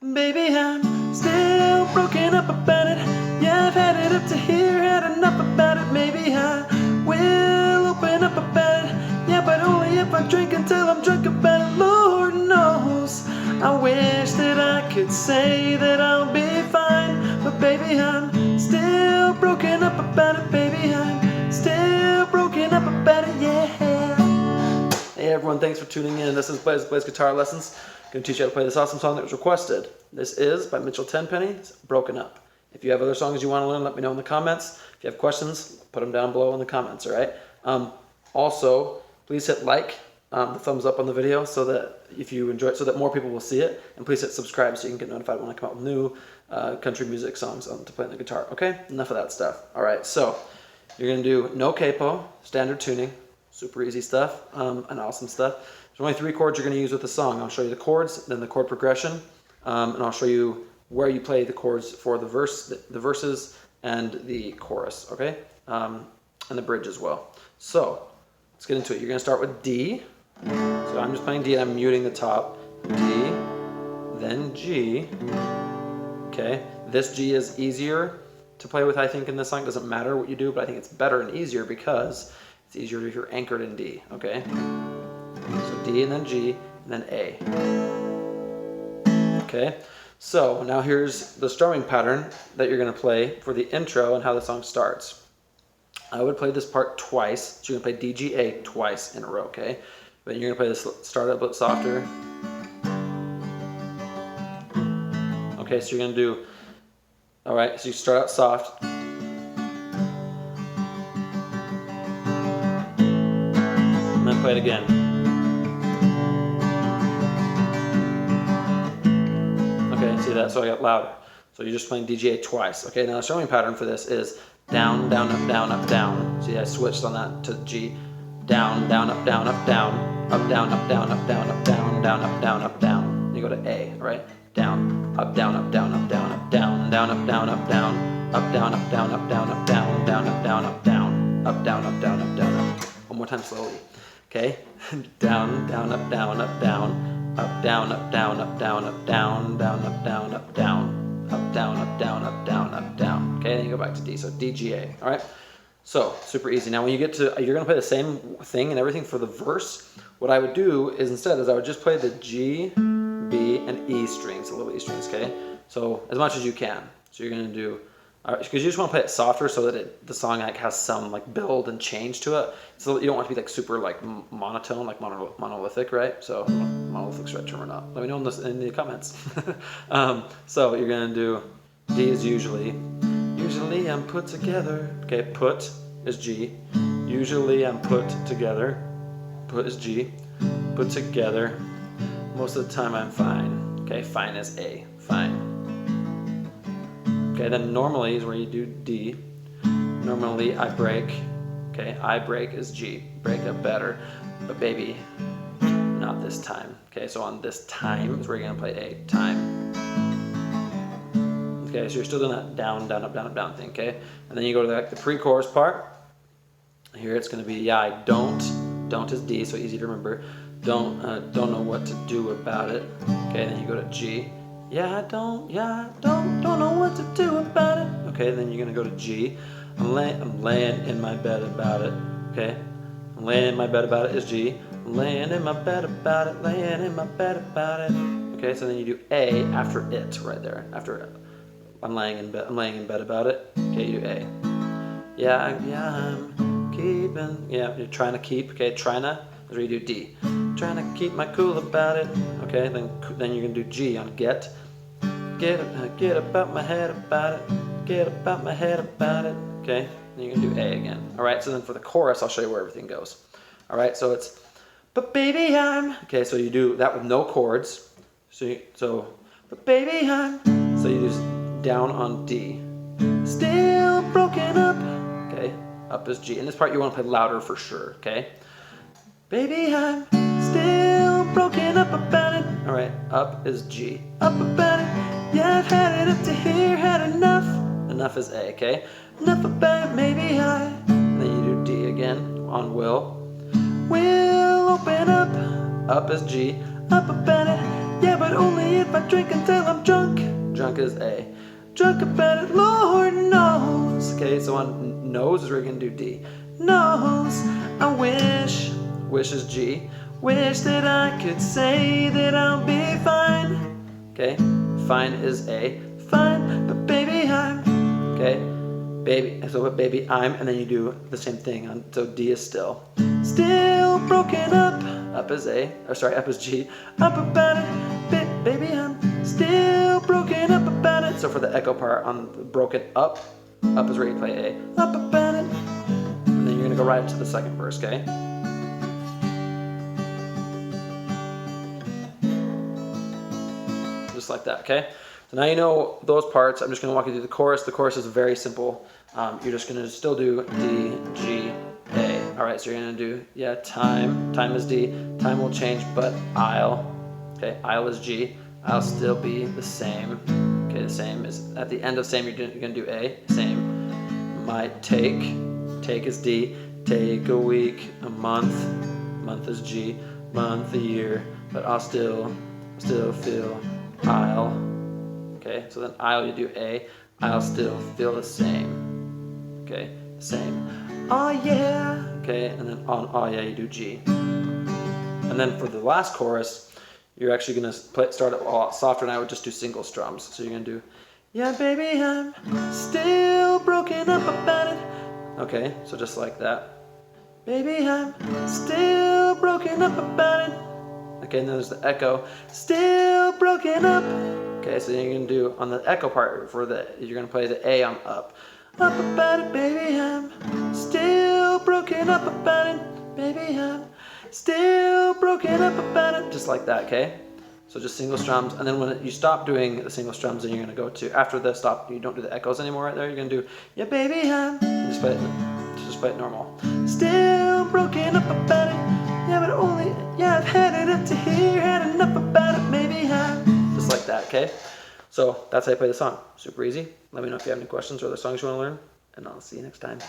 Baby, I'm still broken up about it. Yeah, I've had it up to here, had enough about it. Maybe I will open up about it. Yeah, but only if I drink until I'm drunk about it. Lord knows, I wish that I could say that I'll be fine. But baby, I'm still broken up about it. Baby, I'm still broken up about it, yeah. Hey everyone, thanks for tuning in. This is Blaze Guitar Lessons. I'm going to teach you how to play this awesome song that was requested. This is by Tenpenny. It's Broken Up. If you have other songs you want to learn, let me know in the comments. If you have questions, put them down below in the comments, alright? Also, please hit like, the thumbs up on the video so that if you enjoy it, so that more people will see it. And please hit subscribe so you can get notified when I come out with new country music songs to play on the guitar, okay? Enough of that stuff. Alright, so you're going to do no capo, standard tuning, super easy stuff, and awesome stuff. There's only 3 chords you're going to use with the song. I'll show you the chords, then the chord progression, and I'll show you where you play the chords for the verses and the chorus, okay? And the bridge as well. So let's get into it. You're going to start with D. So I'm just playing D and I'm muting the top. D, then G. Okay, this G is easier to play with, I think, in this song. It doesn't matter what you do, but I think it's better and easier because it's easier if you're anchored in D, okay? So D and then G and then A. Okay, so now here's the strumming pattern that you're going to play for the intro and how the song starts. I would play this part twice, so you're going to play D, G, A twice in a row, okay? But you're going to play this, start a bit softer. Okay, so you're going to do, alright, so you start out soft. And then play it again. Okay, see that? So I got louder. So you're just playing DGA twice. Okay, now the strumming pattern for this is down, down, up, down, up, down. See, I switched on that to G. Down, down, up, down, up, down. Up, down, up, down, up, down, up, down, down, up, down, up, down. You go to A, right? Down, up, down, up, down, up, down, up, down, down, up, down, up, down. Up, down, up, down, up, down, up, down, down, up, down, up, down. Up, down, up, down, up, down, up. One more time slowly. Okay? Down, down, up, down, up, down. Up, down, up, down, up, down, up, down, down, up, down, up, down. Up, down, up, down, up, down, up, down. Okay, then you go back to D. So D, G, A. All right? So, super easy. Now when you get to, you're going to play the same thing and everything for the verse. What I would do is instead I would just play the G, B, and E strings, the little E strings, okay? So, as much as you can. So you're going to do, because you just want to play it softer so that the song like has some like build and change to it. So you don't want to be like super like monotone, like monolithic, right? So monolithic's right term or not. Let me know in the comments. So you're going to do, D is usually I'm put together. Okay, put is G. Usually I'm put together. Put is G. Put together. Most of the time I'm fine. Okay, fine is A. Fine. Okay, then normally is where you do D. Normally I break. Okay, I break is G. Break up better. But baby, not this time. Okay, so on this time is where you're going to play A. Time. Okay, so you're still doing that down, down, up, down thing, okay? And then you go to the pre-chorus part. Here it's going to be, yeah, I don't. Don't is D, so easy to remember. Don't know what to do about it. Okay, then you go to G. Yeah, I don't know what to do about it. Okay, then you're going to go to G. I'm laying in my bed about it. Okay, I'm laying in my bed about it is G. I'm laying in my bed about it, laying in my bed about it. Okay, so then you do A after it right there. After I'm laying in bed about it. Okay, you do A. Yeah, I'm keeping. Yeah, you're trying to keep. Okay, trying to. That's where you do D. Trying to keep my cool about it. Okay, then you're gonna do G on get. Get about my head about it. Get about my head about it. Okay, then you're gonna do A again. All right. So then for the chorus, I'll show you where everything goes. All right. So it's, but baby I'm. Okay, so you do that with no chords. But baby I'm. So you do down on D. Still broken up. Okay, up is G. In this part you want to play louder for sure, okay? Baby, I'm still broken up about it. Alright, up is G. Up about it. Yeah, I've had it up to here, had enough. Enough is A, okay? Enough about it, maybe I. And then you do D again on will. Will open up. Up is G. Up about it. Yeah, but only if I drink until I'm drunk. drunk is A. Drunk about it, Lord knows. Okay, so on knows is where you're gonna do D. Knows, I wish is G. Wish that I could say that I'll be fine. Okay, fine is A. Fine, but baby I'm. Okay, baby, so with baby I'm, and then you do the same thing on, so D is still. Still broken up. Up is A, or sorry, up is G. Up about it, baby I'm still broken up about it. So for the echo part on broken up is where you play A. Up about it. And then you're gonna go right into the second verse, okay? Just like that, okay? So now you know those parts. I'm just gonna walk you through the chorus. The chorus is very simple. You're just gonna still do D, G, A. All right, so you're gonna do, yeah, time is D. Time will change, but I'll, okay, I'll is G. I'll still be the same. Okay, the same is, at the end of same, you're gonna do A, same. Might take is D. Take a week, a month is G. Month, a year, but I'll still feel I'll. Okay, so then I'll, you do A. I'll still feel the same. Okay, same. Oh yeah. Okay, and then on oh yeah, you do G. And then for the last chorus, you're actually gonna start it a lot softer, and I would just do single strums. So you're gonna do, yeah, baby, I'm still broken up about it. Okay, so just like that. Baby, I'm still broken up about it. Okay, and then there's the echo. Still broken up. Okay, so you're gonna do on the echo part for the, you're gonna play the A on up. Up about it, baby, I'm still broken up about it. Baby, I'm still broken up about it. Just like that, okay? So just single strums, and then when you stop doing the single strums, then you're gonna go to, after the stop, you don't do the echoes anymore right there, you're gonna do, yeah, baby, I'm, just play it normal. Still broken up about it, yeah, but only, yeah, I've had it up to here, had enough about it, maybe I'm, just like that, okay? So that's how you play the song. Super easy. Let me know if you have any questions or other songs you want to learn, and I'll see you next time.